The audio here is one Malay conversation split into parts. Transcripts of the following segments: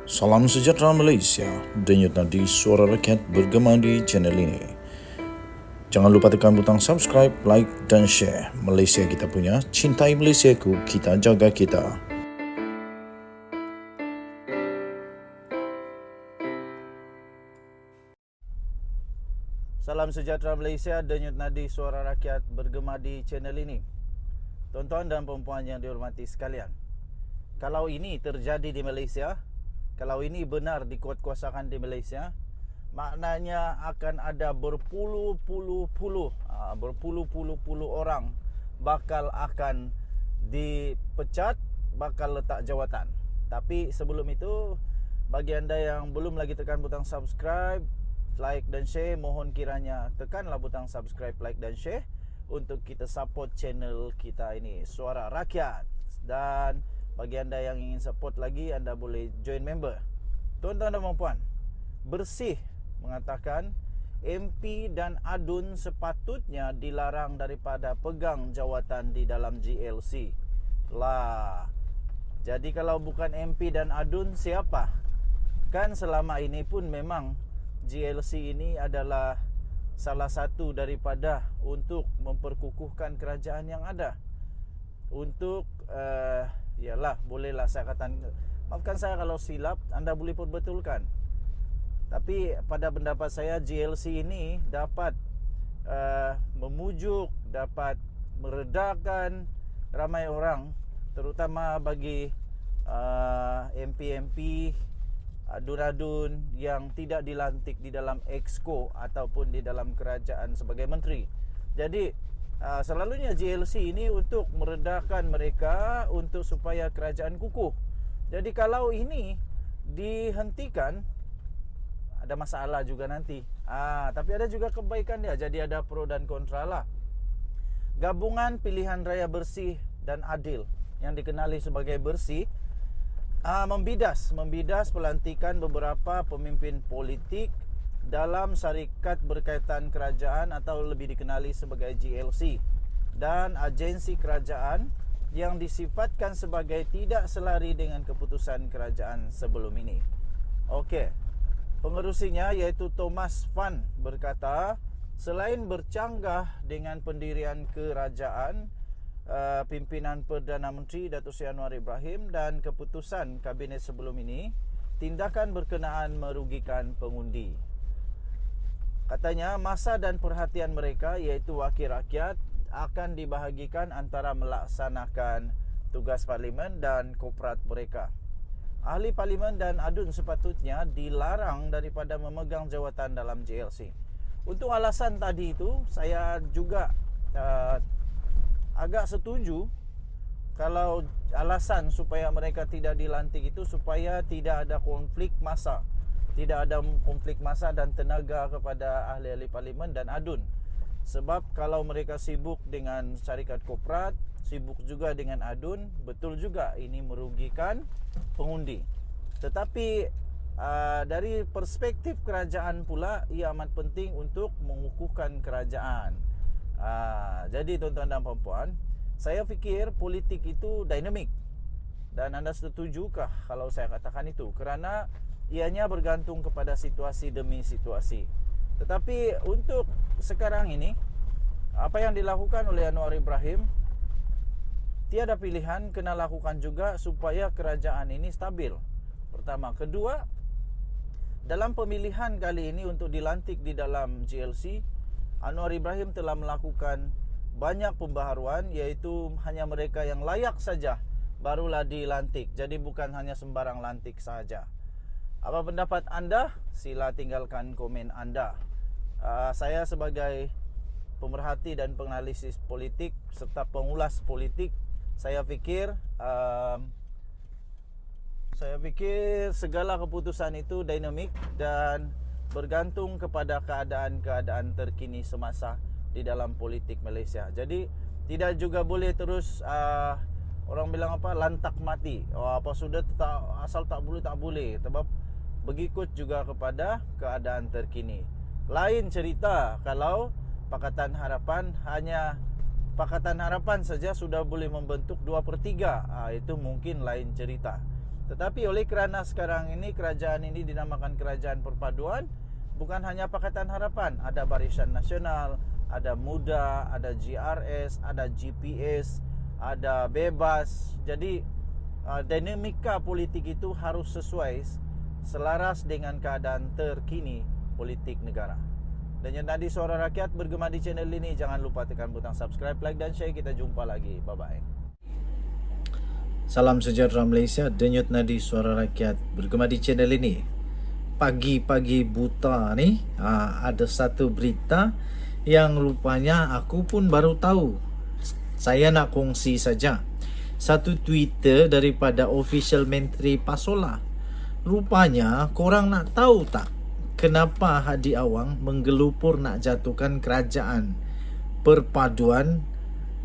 Salam sejahtera Malaysia, denyut nadi suara rakyat bergema di channel ini. Jangan lupa tekan butang subscribe, like dan share. Malaysia kita punya, cintai Malaysiaku, kita jaga kita. Salam sejahtera Malaysia, denyut nadi suara rakyat bergema di channel ini. Tuan-tuan dan puan-puan yang dihormati sekalian, kalau ini terjadi di Malaysia, kalau ini benar dikuatkuasakan di Malaysia, maknanya akan ada berpuluh-puluh orang bakal akan dipecat, bakal letak jawatan. Tapi sebelum itu, bagi anda yang belum lagi tekan butang subscribe, like dan share, mohon kiranya tekanlah butang subscribe, like dan share untuk kita support channel kita ini, Suara Rakyat. Dan bagi anda yang ingin support lagi, anda boleh join member. Tuan-tuan dan puan-puan, Bersih mengatakan MP dan ADUN sepatutnya dilarang daripada pegang jawatan di dalam GLC. Lah, jadi kalau bukan MP dan ADUN, siapa? Kan selama ini pun memang GLC ini adalah salah satu daripada untuk memperkukuhkan kerajaan yang ada. Untuk yalah, bolehlah saya katakan, maafkan saya kalau silap, anda boleh perbetulkan. Tapi pada pendapat saya, GLC ini dapat memujuk, dapat meredakan ramai orang, terutama bagi MP-MP, adun-adun yang tidak dilantik di dalam Exco ataupun di dalam kerajaan sebagai menteri. Jadi selalunya GLC ini untuk meredakan mereka, untuk supaya kerajaan kukuh. Jadi kalau ini dihentikan, ada masalah juga nanti. Tapi ada juga kebaikan dia. Jadi ada pro dan kontra lah. Gabungan Pilihan Raya Bersih dan Adil, yang dikenali sebagai Bersih, membidas pelantikan beberapa pemimpin politik dalam syarikat berkaitan kerajaan atau lebih dikenali sebagai GLC, dan agensi kerajaan yang disifatkan sebagai tidak selari dengan keputusan kerajaan sebelum ini. Okey, pengerusinya iaitu Thomas Fan berkata, selain bercanggah dengan pendirian kerajaan, pimpinan Perdana Menteri Datuk Seri Anwar Ibrahim dan keputusan kabinet sebelum ini, tindakan berkenaan merugikan pengundi. Katanya masa dan perhatian mereka, iaitu wakil rakyat, akan dibahagikan antara melaksanakan tugas parlimen dan korporat mereka. Ahli parlimen dan ADUN sepatutnya dilarang daripada memegang jawatan dalam GLC. Untuk alasan tadi itu, saya juga agak setuju kalau alasan supaya mereka tidak dilantik itu supaya tidak ada konflik masa. Tidak ada konflik masa dan tenaga kepada ahli-ahli parlimen dan ADUN. Sebab kalau mereka sibuk dengan syarikat korporat, sibuk juga dengan ADUN, betul juga ini merugikan pengundi. Tetapi dari perspektif kerajaan pula, ia amat penting untuk mengukuhkan kerajaan. Jadi tuan-tuan dan puan-puan, saya fikir politik itu dinamik. Dan anda setujukah kalau saya katakan itu? Kerana ianya bergantung kepada situasi demi situasi. Tetapi untuk sekarang ini, apa yang dilakukan oleh Anwar Ibrahim, tiada pilihan, kena lakukan juga supaya kerajaan ini stabil. Pertama. Kedua, dalam pemilihan kali ini untuk dilantik di dalam GLC, Anwar Ibrahim telah melakukan banyak pembaharuan, iaitu hanya mereka yang layak saja barulah dilantik. Jadi bukan hanya sembarang lantik saja. Apa pendapat anda? Sila tinggalkan komen anda. Saya sebagai pemerhati dan penganalisis politik serta pengulas politik, saya fikir segala keputusan itu dinamik dan bergantung kepada keadaan-keadaan terkini semasa di dalam politik Malaysia. Jadi tidak juga boleh terus orang bilang apa, lantak mati. Apa sudah asal tak boleh. Sebab mengikut juga kepada keadaan terkini. Lain cerita kalau Pakatan Harapan hanya Pakatan Harapan saja sudah boleh membentuk 2/3. Itu mungkin lain cerita. Tetapi oleh kerana sekarang ini kerajaan ini dinamakan Kerajaan Perpaduan, bukan hanya Pakatan Harapan, ada Barisan Nasional, ada Muda, ada GRS, ada GPS, ada Bebas. Jadi dinamika politik itu harus sesuai, selaras dengan keadaan terkini politik negara. Dan yang tadi Suara Rakyat bergema di channel ini, jangan lupa tekan butang subscribe, like dan share. Kita jumpa lagi. Bye-bye. Salam sejahtera Malaysia, denyut nadi Suara Rakyat bergema di channel ini. Pagi-pagi buta ni ada satu berita yang rupanya aku pun baru tahu. Saya nak kongsi saja. Satu Twitter daripada official Menteri Pasola. Rupanya korang nak tahu tak kenapa Hadi Awang menggelupur nak jatuhkan kerajaan perpaduan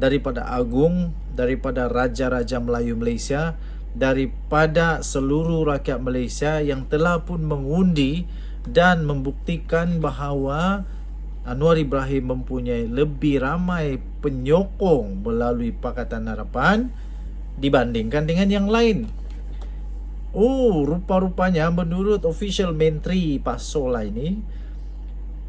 daripada Agung, daripada Raja-Raja Melayu Malaysia, daripada seluruh rakyat Malaysia yang telah pun mengundi dan membuktikan bahawa Anwar Ibrahim mempunyai lebih ramai penyokong melalui Pakatan Harapan dibandingkan dengan yang lain. Rupa-rupanya menurut official Menteri Pasola ini,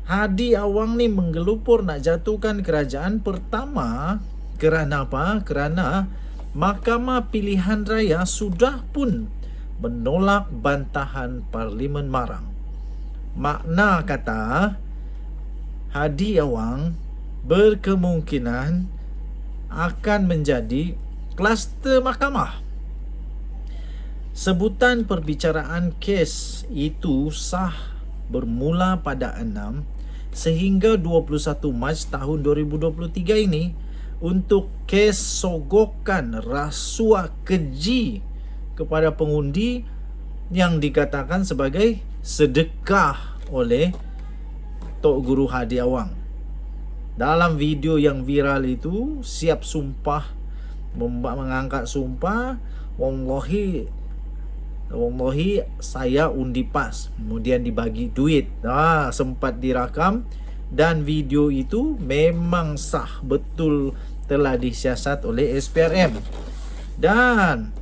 Hadi Awang ni menggelupur nak jatuhkan kerajaan pertama. Kerana apa? Kerana Mahkamah Pilihan Raya sudah pun menolak bantahan Parlimen Marang. Makna kata, Hadi Awang berkemungkinan akan menjadi kluster mahkamah. Sebutan perbicaraan kes itu sah bermula pada 6 sehingga 21 Mac tahun 2023 ini untuk kes sogokan rasuah keji kepada pengundi yang dikatakan sebagai sedekah oleh Tok Guru Hadi Awang. Dalam video yang viral itu, siap sumpah, mengangkat sumpah, wallahi saya undi PAS, kemudian dibagi duit. Sempat dirakam dan video itu memang sah, betul telah disiasat oleh SPRM dan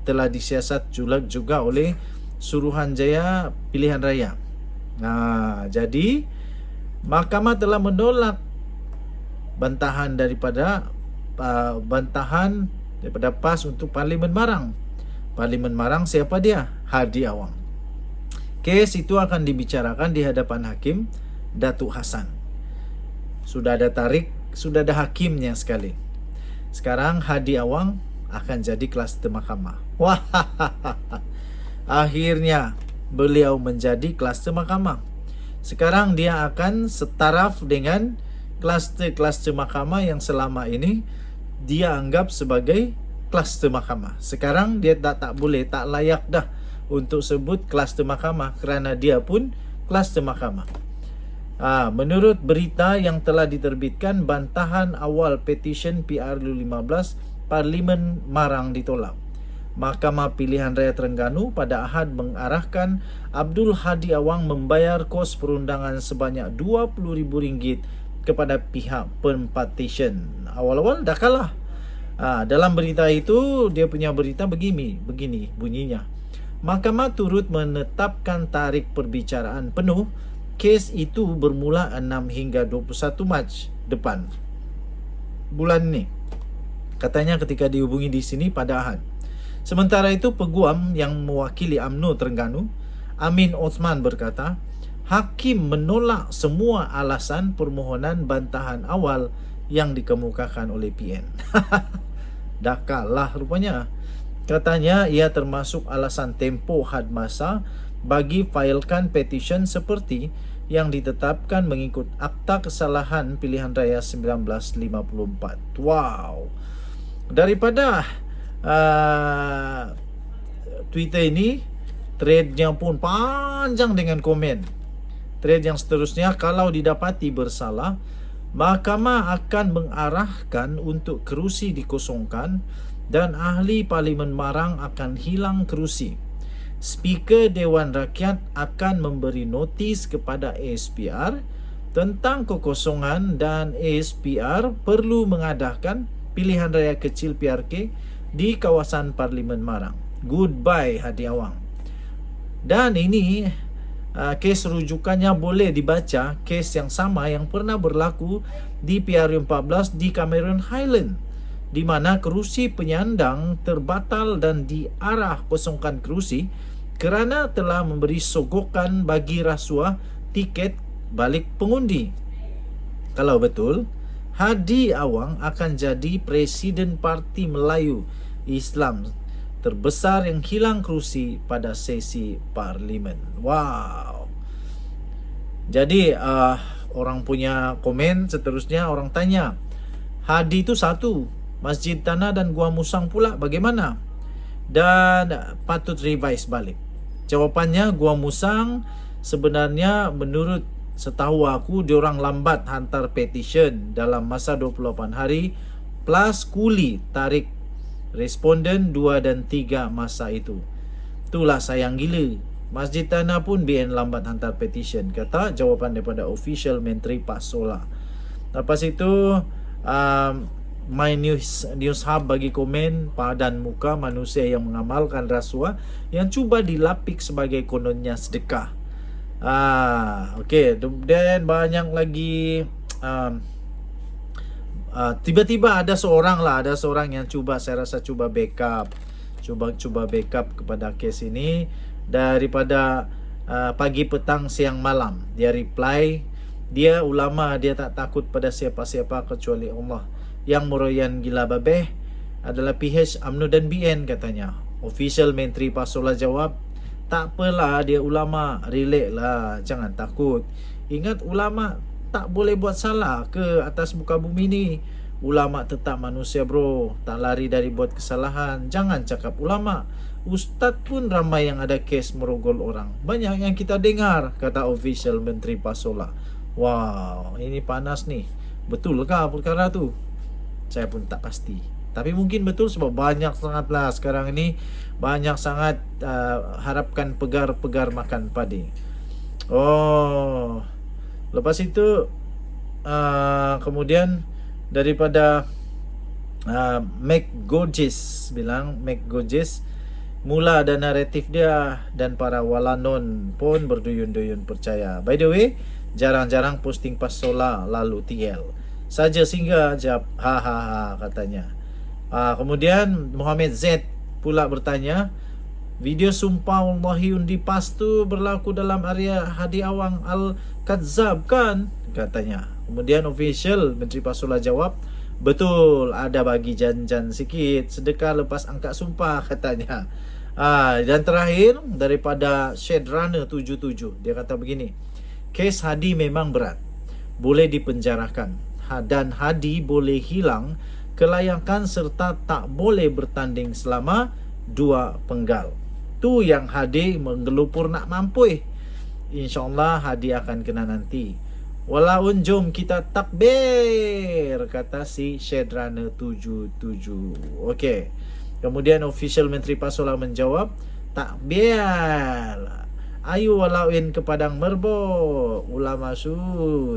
telah disiasat juga oleh Suruhanjaya Pilihan Raya. Jadi mahkamah telah menolak bantahan daripada PAS untuk Parlimen Marang. Parlimen Marang siapa dia? Hadi Awang. Kes itu akan dibicarakan di hadapan Hakim Datuk Hassan. Sudah ada hakimnya sekali. Sekarang Hadi Awang akan jadi kluster mahkamah. Akhirnya beliau menjadi kluster mahkamah. Sekarang dia akan setaraf dengan kluster mahkamah yang selama ini dia anggap sebagai kluster mahkamah. Sekarang dia tak boleh, tak layak dah untuk sebut kluster mahkamah kerana dia pun kluster mahkamah. Menurut berita yang telah diterbitkan, bantahan awal petisyen PRU15 Parlimen Marang ditolak. Mahkamah Pilihan Raya Terengganu pada Ahad mengarahkan Abdul Hadi Awang membayar kos perundangan sebanyak RM20,000 kepada pihak pempatisyen. Awal-awal dah kalah. Dalam berita itu, dia punya berita begini bunyinya. Mahkamah turut menetapkan tarikh perbicaraan penuh. Kes itu bermula 6 hingga 21 Mac depan bulan ni. Katanya ketika dihubungi di sini pada Ahad. Sementara itu, peguam yang mewakili UMNO Terengganu, Amin Osman berkata, Hakim menolak semua alasan permohonan bantahan awal yang dikemukakan oleh PN. Dah kalah rupanya. Katanya ia termasuk alasan tempoh had masa bagi failkan petisyen seperti yang ditetapkan mengikut Akta Kesalahan Pilihan Raya 1954. Wow. Daripada Twitter ini, threadnya pun panjang dengan komen. Thread yang seterusnya, kalau didapati bersalah, mahkamah akan mengarahkan untuk kerusi dikosongkan dan ahli Parlimen Marang akan hilang kerusi. Speaker Dewan Rakyat akan memberi notis kepada ASPR tentang kekosongan dan ASPR perlu mengadakan pilihan raya kecil PRK di kawasan Parlimen Marang. Goodbye Hadi Awang. Dan ini kes rujukannya boleh dibaca, kes yang sama yang pernah berlaku di PRU 14 di Cameron Highland, di mana kerusi penyandang terbatal dan diarah kosongkan kerusi kerana telah memberi sogokan bagi rasuah tiket balik pengundi. Kalau betul, Hadi Awang akan jadi Presiden Parti Melayu Islam terbesar yang hilang kerusi pada sesi parlimen. Wow. Jadi orang punya komen seterusnya, orang tanya, Hadi itu satu, Masjid Tanah dan Gua Musang pula bagaimana? Dan patut revise balik. Jawapannya, Gua Musang sebenarnya menurut setahu aku diorang lambat hantar petition dalam masa 28 hari plus kuli tarik responden 2 dan 3 masa itu. Itulah sayang gila. Masjid Tanah pun BN lambat hantar petition, kata jawapan daripada official Menteri Pasola. Lepas itu My News Hub bagi komen padan muka manusia yang mengamalkan rasuah yang cuba dilapik sebagai kononnya sedekah. Okey, dan banyak lagi tiba-tiba ada seorang yang cuba, saya rasa cuba backup kepada kes ini daripada pagi, petang, siang, malam. Dia reply, dia ulama, dia tak takut pada siapa-siapa kecuali Allah. Yang meroyan gila babeh adalah PH, UMNO dan BN, katanya. Official Menteri Pasola jawab, tak apalah, dia ulama, relax lah, jangan takut. Ingat, ulama tak boleh buat salah ke atas muka bumi ni. Ulama tetap manusia bro, tak lari dari buat kesalahan. Jangan cakap ulama, ustaz pun ramai yang ada kes merogol orang. Banyak yang kita dengar, kata official Menteri Pasola. Wow, ini panas nih. Betulkah perkara tu? Saya pun tak pasti, tapi mungkin betul sebab banyak sangatlah sekarang ini, banyak sangat harapkan pegar makan padi. Lepas itu kemudian daripada Meg Gorgeous bilang, Meg Gorgeous mula ada naratif dia dan para walanon pun berduyun-duyun percaya. By the way, jarang-jarang posting Pasola lalu TL saja singgah jawab ha katanya. Kemudian Muhammad Z pula bertanya, video sumpah wallahi undi PAS tu berlaku dalam area Hadi Awang Al-Kadzab kan, katanya. Kemudian official Menteri Pasola jawab, betul, ada bagi janjan sikit sedekah lepas angkat sumpah, katanya. Dan terakhir daripada Shedrana 77, dia kata begini, kes Hadi memang berat, boleh dipenjarakan, dan Hadi boleh hilang kelayakan serta tak boleh bertanding selama 2 penggal. Tu yang Hadi menggelupur nak mampu. InsyaAllah Hadi akan kena nanti. Walaupun jom kita takbir, kata si Shedrana 77. Okey. Kemudian official Menteri Pasola menjawab, takbir. Ayu walaupun ke Padang Merbok, ulama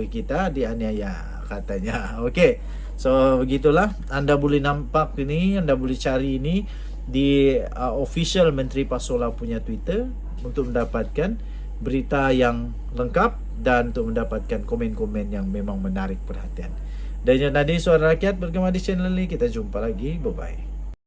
kita dianiaya, katanya. Okey. So begitulah, anda boleh nampak ini, anda boleh cari ini di official Menteri Pasola punya Twitter untuk mendapatkan berita yang lengkap dan untuk mendapatkan komen-komen yang memang menarik perhatian. Dan yang tadi Suara Rakyat bergema di channel ini, kita jumpa lagi, bye bye.